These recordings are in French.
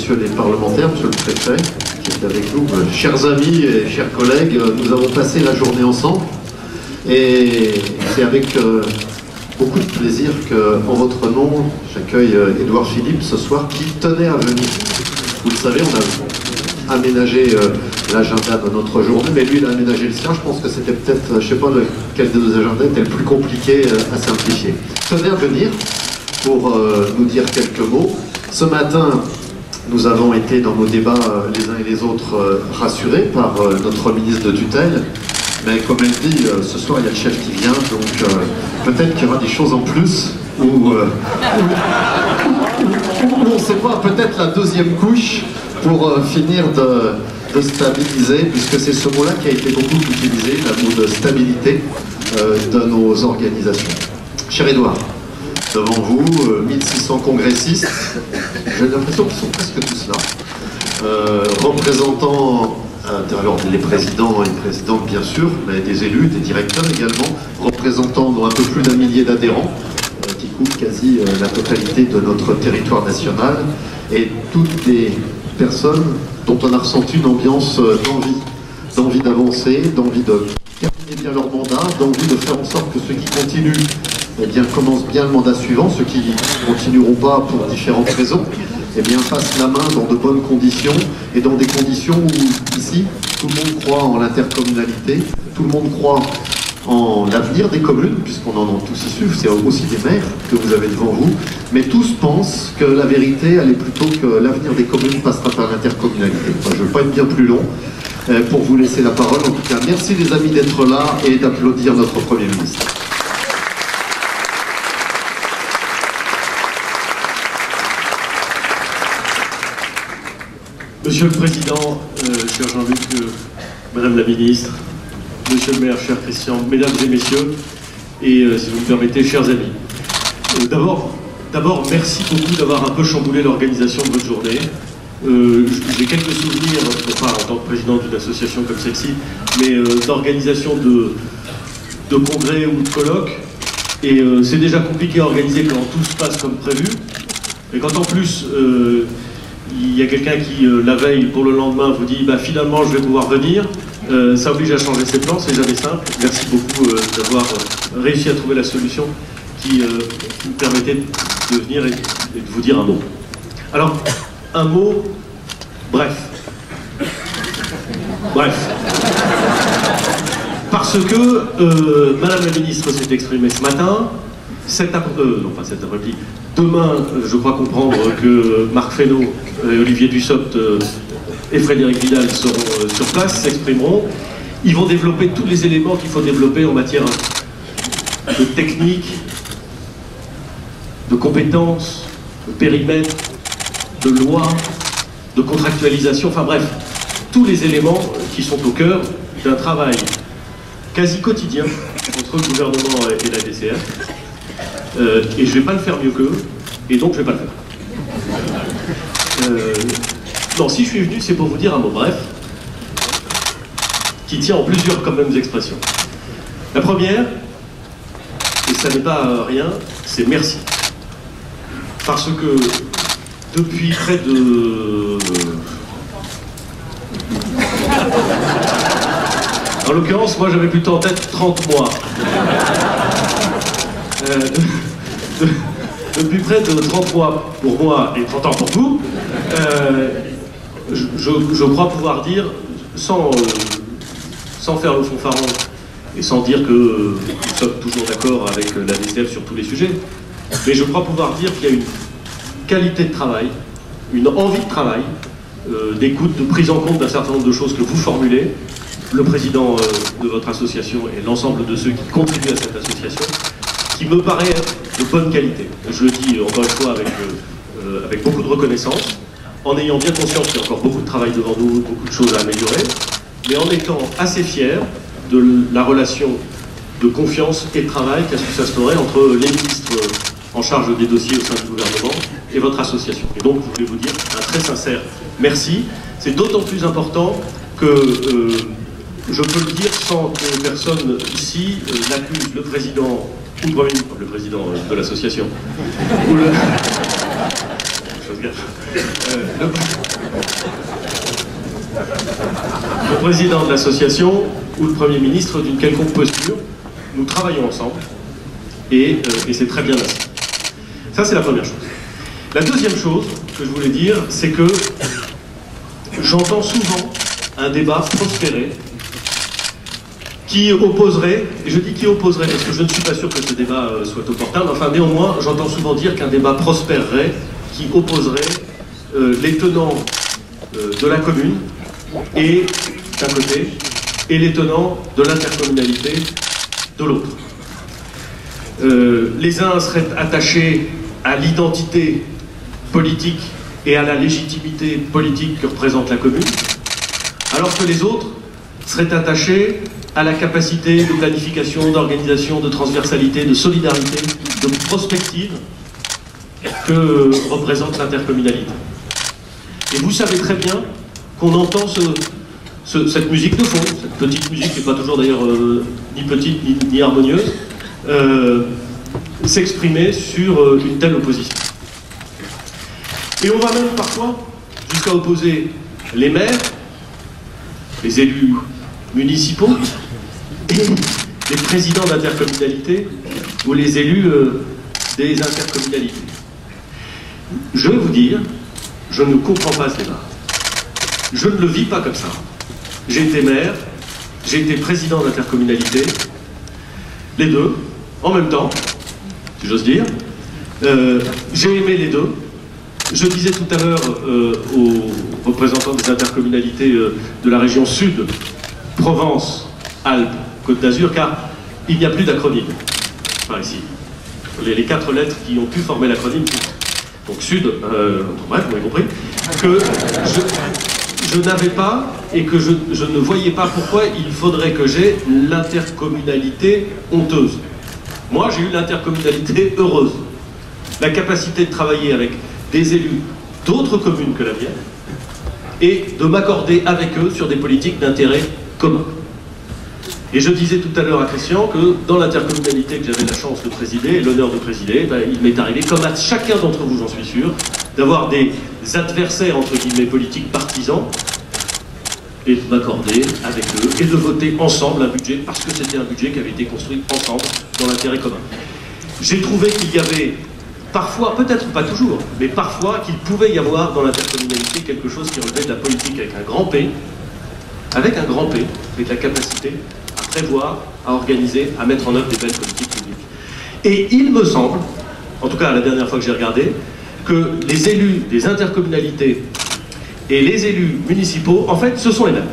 messieurs les parlementaires, monsieur le préfet, qui est avec nous, chers amis et chers collègues, nous avons passé la journée ensemble et c'est avec beaucoup de plaisir qu'en votre nom, j'accueille Édouard Philippe ce soir qui tenait à venir. Vous le savez, on a aménagé l'agenda de notre journée, mais lui il a aménagé le sien. Je pense que c'était peut-être, je ne sais pas lequel des deux agendas était le plus compliqué à simplifier. Tenait à venir pour nous dire quelques mots. Ce matin, nous avons été dans nos débats les uns et les autres rassurés par notre ministre de tutelle. Mais comme elle dit, ce soir il y a le chef qui vient, donc peut-être qu'il y aura des choses en plus, ou on ne sait pas, peut-être la deuxième couche pour finir de stabiliser, puisque c'est ce mot-là qui a été beaucoup utilisé, le mot de stabilité de nos organisations. Cher Édouard, devant vous, 1600 congressistes, j'ai l'impression qu'ils sont presque tous là, représentants, alors les présidents et présidentes bien sûr, mais des élus, des directeurs également, représentants d'un peu plus d'1 millier d'adhérents, qui couvrent quasi la totalité de notre territoire national, et toutes des personnes dont on a ressenti une ambiance d'envie d'avancer, d'envie de terminer bien leur mandat, d'envie de faire en sorte que ceux qui continuent eh bien, commencent bien le mandat suivant, ceux qui ne continueront pas pour différentes raisons, eh bien, passent la main dans de bonnes conditions, et dans des conditions où, ici, tout le monde croit en l'intercommunalité, tout le monde croit en l'avenir des communes, puisqu'on en est tous issus, c'est aussi des maires que vous avez devant vous, mais tous pensent que la vérité, elle est plutôt que l'avenir des communes passera par l'intercommunalité. Enfin, je ne veux pas être bien plus long pour vous laisser la parole. En tout cas, merci les amis d'être là et d'applaudir notre Premier ministre. Monsieur le Président, cher Jean-Luc, Madame la Ministre, Monsieur le maire, cher Christian, Mesdames et Messieurs, et si vous me permettez, chers amis. D'abord, merci beaucoup d'avoir un peu chamboulé l'organisation de votre journée. J'ai quelques souvenirs, enfin en tant que président d'une association comme celle-ci, mais d'organisation de congrès ou de colloques, et c'est déjà compliqué à organiser quand tout se passe comme prévu, et quand en plus il y a quelqu'un qui, la veille pour le lendemain, vous dit bah, « finalement je vais pouvoir venir », ça oblige à changer ses plans, c'est jamais simple. Merci beaucoup d'avoir réussi à trouver la solution qui me permettait de venir et de vous dire un mot. Alors, un mot, bref. Parce que Madame la Ministre s'est exprimée ce matin, non pas cet après-midi, demain, je crois comprendre que Marc Fesneau, Olivier Dussopt et Frédéric Vidal seront sur place, s'exprimeront. Ils vont développer tous les éléments qu'il faut développer en matière de technique, de compétences, de périmètre, de loi, de contractualisation, enfin bref, tous les éléments qui sont au cœur d'un travail quasi quotidien entre le gouvernement et la DCF. Et je ne vais pas le faire mieux qu'eux, et donc je ne vais pas le faire. Non, si je suis venu, c'est pour vous dire un mot bref, qui tient en plusieurs quand même expressions. La première, et ça n'est pas rien, c'est merci. Parce que depuis près de... En l'occurrence, moi j'avais plutôt en tête 30 mois. Depuis près de 30 mois pour moi et 30 ans pour vous, je crois pouvoir dire, sans faire le fanfaron et sans dire que nous sommes toujours d'accord avec la DCF sur tous les sujets, mais je crois pouvoir dire qu'il y a une qualité de travail, une envie de travail, d'écoute, de prise en compte d'un certain nombre de choses que vous formulez, le président de votre association et l'ensemble de ceux qui contribuent à cette association, qui me paraît de bonne qualité. Je le dis encore une fois avec beaucoup de reconnaissance, en ayant bien conscience qu'il y a encore beaucoup de travail devant nous, beaucoup de choses à améliorer, mais en étant assez fier de la relation de confiance et de travail qu'a su s'instaurer entre les ministres en charge des dossiers au sein du gouvernement et votre association. Et donc, je voulais vous dire un très sincère merci. C'est d'autant plus important que je peux le dire sans que personne ici n'accuse le président ou le président de l'association, le président de l'association ou le Premier ministre d'une quelconque posture, nous travaillons ensemble et c'est très bien ainsi. Ça, c'est la première chose. La deuxième chose que je voulais dire, c'est que j'entends souvent un débat prospérer qui opposerait, et je dis qui opposerait parce que je ne suis pas sûr que ce débat soit opportun, mais enfin néanmoins j'entends souvent dire qu'un débat prospérerait qui opposerait les tenants de la commune et d'un côté et les tenants de l'intercommunalité de l'autre. Les uns seraient attachés à l'identité politique et à la légitimité politique que représente la commune, alors que les autres seraient attachés à la capacité de planification, d'organisation, de transversalité, de solidarité, de prospective que représente l'intercommunalité. Et vous savez très bien qu'on entend cette musique de fond, cette petite musique qui n'est pas toujours d'ailleurs ni petite ni harmonieuse, s'exprimer sur une telle opposition. Et on va même parfois jusqu'à opposer les maires, les élus municipaux et les présidents d'intercommunalités ou les élus des intercommunalités. Je vais vous dire, je ne comprends pas ce débat. Je ne le vis pas comme ça. J'ai été maire, j'ai été président d'intercommunalité, les deux, en même temps, si j'ose dire. J'ai aimé les deux. Je disais tout à l'heure aux représentants des intercommunalités de la région Sud, Provence, Alpes, Côte d'Azur, car il n'y a plus d'acronyme par ici. Les 4 lettres qui ont pu former l'acronyme, donc Sud, bref, vous avez compris, que je n'avais pas et que je ne voyais pas pourquoi il faudrait que j'aie l'intercommunalité honteuse. Moi, j'ai eu l'intercommunalité heureuse. La capacité de travailler avec des élus d'autres communes que la mienne et de m'accorder avec eux sur des politiques d'intérêt commun. Et je disais tout à l'heure à Christian que dans l'intercommunalité que j'avais la chance de présider et l'honneur de présider, ben, il m'est arrivé, comme à chacun d'entre vous, j'en suis sûr, d'avoir des adversaires, entre guillemets, politiques partisans, et de m'accorder avec eux et de voter ensemble un budget parce que c'était un budget qui avait été construit ensemble dans l'intérêt commun. J'ai trouvé qu'il y avait parfois, peut-être pas toujours, mais parfois qu'il pouvait y avoir dans l'intercommunalité quelque chose qui relevait de la politique avec un grand P, avec la capacité à prévoir, à organiser, à mettre en œuvre des belles politiques publiques. Et il me semble, en tout cas la dernière fois que j'ai regardé, que les élus des intercommunalités et les élus municipaux, en fait, ce sont les mêmes.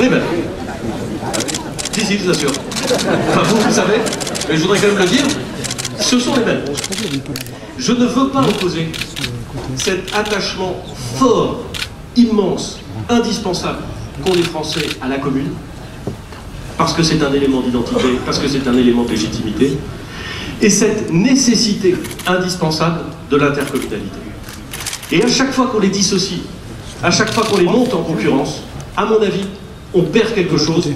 Les mêmes. Si, je vous assure. Enfin, vous savez, mais je voudrais quand même le dire, ce sont les mêmes. Je ne veux pas opposer cet attachement fort, immense, indispensable qu'ont les Français à la commune, parce que c'est un élément d'identité, parce que c'est un élément de légitimité, et cette nécessité indispensable de l'intercommunalité. Et à chaque fois qu'on les dissocie, à chaque fois qu'on les monte en concurrence, à mon avis, on perd quelque chose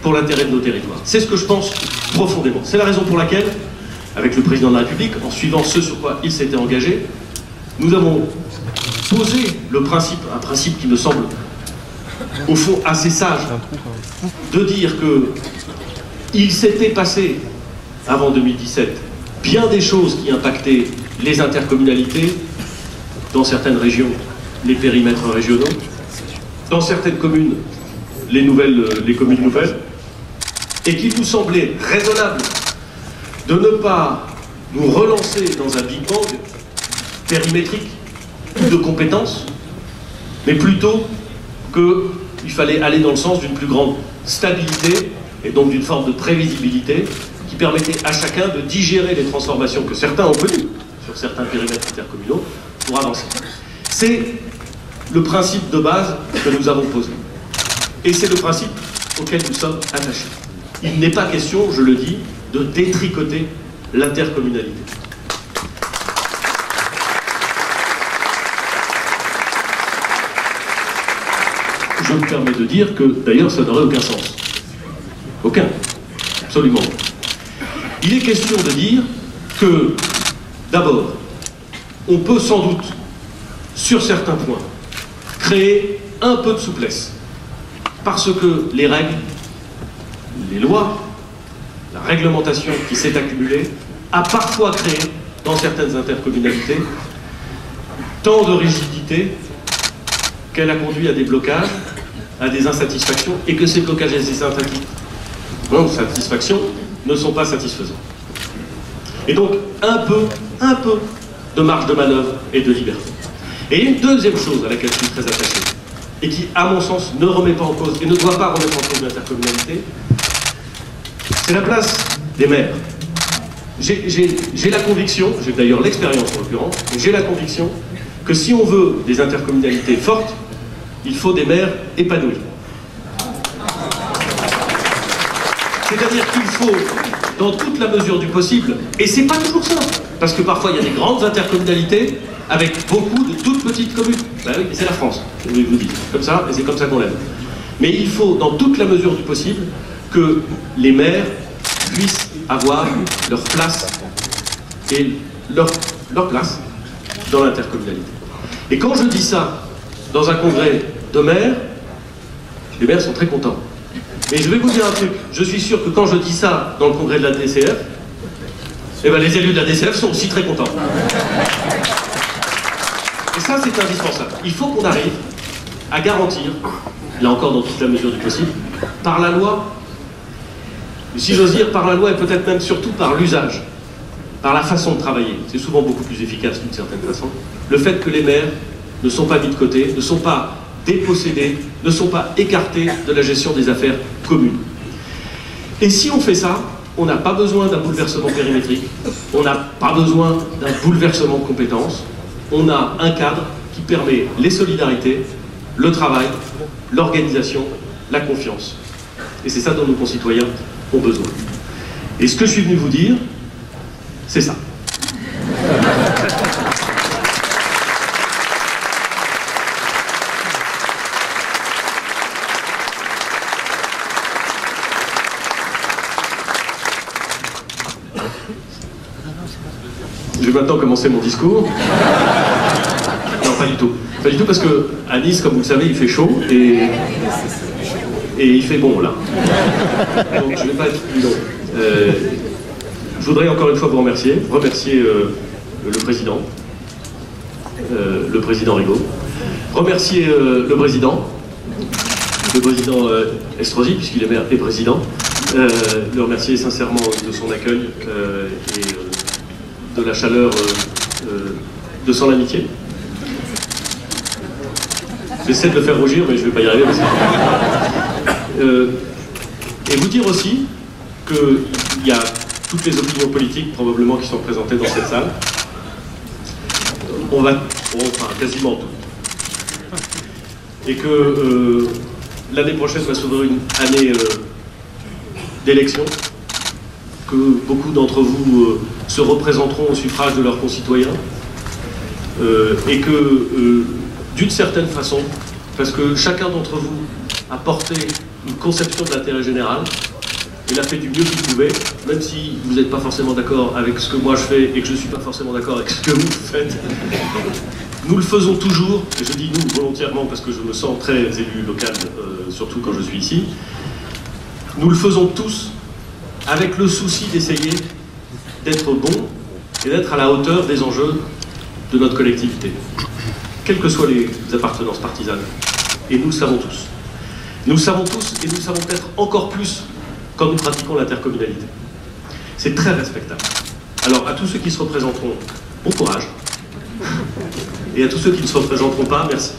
pour l'intérêt de nos territoires. C'est ce que je pense profondément. C'est la raison pour laquelle, avec le président de la République, en suivant ce sur quoi il s'était engagé, nous avons posé le principe, un principe qui me semble au fond assez sage, de dire que il s'était passé, avant 2017, bien des choses qui impactaient les intercommunalités, dans certaines régions, les périmètres régionaux, dans certaines communes, les communes nouvelles, et qu'il nous semblait raisonnable de ne pas nous relancer dans un Big Bang périmétrique ou de compétences, mais plutôt qu'il fallait aller dans le sens d'une plus grande stabilité et donc d'une forme de prévisibilité qui permettait à chacun de digérer les transformations que certains ont connues sur certains périmètres intercommunaux pour avancer. C'est le principe de base que nous avons posé. Et c'est le principe auquel nous sommes attachés. Il n'est pas question, je le dis, de détricoter l'intercommunalité. Je me permets de dire que, d'ailleurs, ça n'aurait aucun sens. Aucun. Absolument. Il est question de dire que, d'abord, on peut sans doute, sur certains points, créer un peu de souplesse. Parce que les règles, les lois, la réglementation qui s'est accumulée a parfois créé, dans certaines intercommunalités, tant de rigidité qu'elle a conduit à des blocages, à des insatisfactions, et que ces blocages et ces insatisfactions ne sont pas satisfaisants. Et donc, un peu de marge de manœuvre et de liberté. Et il y a une deuxième chose à laquelle je suis très attaché, et qui, à mon sens, ne remet pas en cause, et ne doit pas remettre en cause l'intercommunalité, c'est la place des maires. J'ai la conviction, j'ai d'ailleurs l'expérience en l'occurrence, j'ai la conviction que si on veut des intercommunalités fortes, il faut des maires épanouis. C'est-à-dire qu'il faut, dans toute la mesure du possible, et c'est pas toujours ça, parce que parfois il y a des grandes intercommunalités avec beaucoup de toutes petites communes. Ben oui, c'est la France, je vous dis, comme ça, et c'est comme ça qu'on l'aime. Mais il faut, dans toute la mesure du possible, que les maires puissent avoir leur place et leur place dans l'intercommunalité. Et quand je dis ça dans un congrès de maires, les maires sont très contents. Mais je vais vous dire un truc, je suis sûr que quand je dis ça dans le congrès de la DCF, eh ben les élus de la DCF sont aussi très contents. Et ça, c'est indispensable. Il faut qu'on arrive à garantir, là encore dans toute la mesure du possible, par la loi, si j'ose dire par la loi et peut-être même surtout par l'usage, par la façon de travailler, c'est souvent beaucoup plus efficace d'une certaine façon, le fait que les maires ne sont pas mis de côté, ne sont pas dépossédés, ne sont pas écartés de la gestion des affaires communes. Et si on fait ça, on n'a pas besoin d'un bouleversement périmétrique, on n'a pas besoin d'un bouleversement de compétences, on a un cadre qui permet les solidarités, le travail, l'organisation, la confiance. Et c'est ça dont nos concitoyens ont besoin. Et ce que je suis venu vous dire, c'est ça. Je vais maintenant commencer mon discours. Non, pas du tout. Pas du tout parce que à Nice, comme vous le savez, il fait chaud et il fait bon là. Donc je ne vais pas être plus long. Je voudrais encore une fois vous remercier le président Rigaud, remercier le président Estrosi, puisqu'il est maire et président, le remercier sincèrement de son accueil et de la chaleur de son amitié. J'essaie de le faire rougir, mais je ne vais pas y arriver. Et vous dire aussi qu'il y a toutes les opinions politiques probablement qui sont présentées dans cette salle. Enfin, quasiment toutes. Et que l'année prochaine va s'ouvrir une année d'élection, que beaucoup d'entre vous se représenteront au suffrage de leurs concitoyens, et que d'une certaine façon, parce que chacun d'entre vous a porté une conception de l'intérêt général, il a fait du mieux qu'il pouvait, même si vous n'êtes pas forcément d'accord avec ce que moi je fais et que je ne suis pas forcément d'accord avec ce que vous faites. Nous le faisons toujours, et je dis nous volontairement parce que je me sens très élu local, surtout quand je suis ici, nous le faisons tous avec le souci d'essayer d'être bon et d'être à la hauteur des enjeux de notre collectivité, quelles que soient les appartenances partisanes. Et nous le savons tous. Nous le savons tous et nous le savons peut-être encore plus quand nous pratiquons l'intercommunalité. C'est très respectable. Alors à tous ceux qui se représenteront, bon courage. Et à tous ceux qui ne se représenteront pas, merci.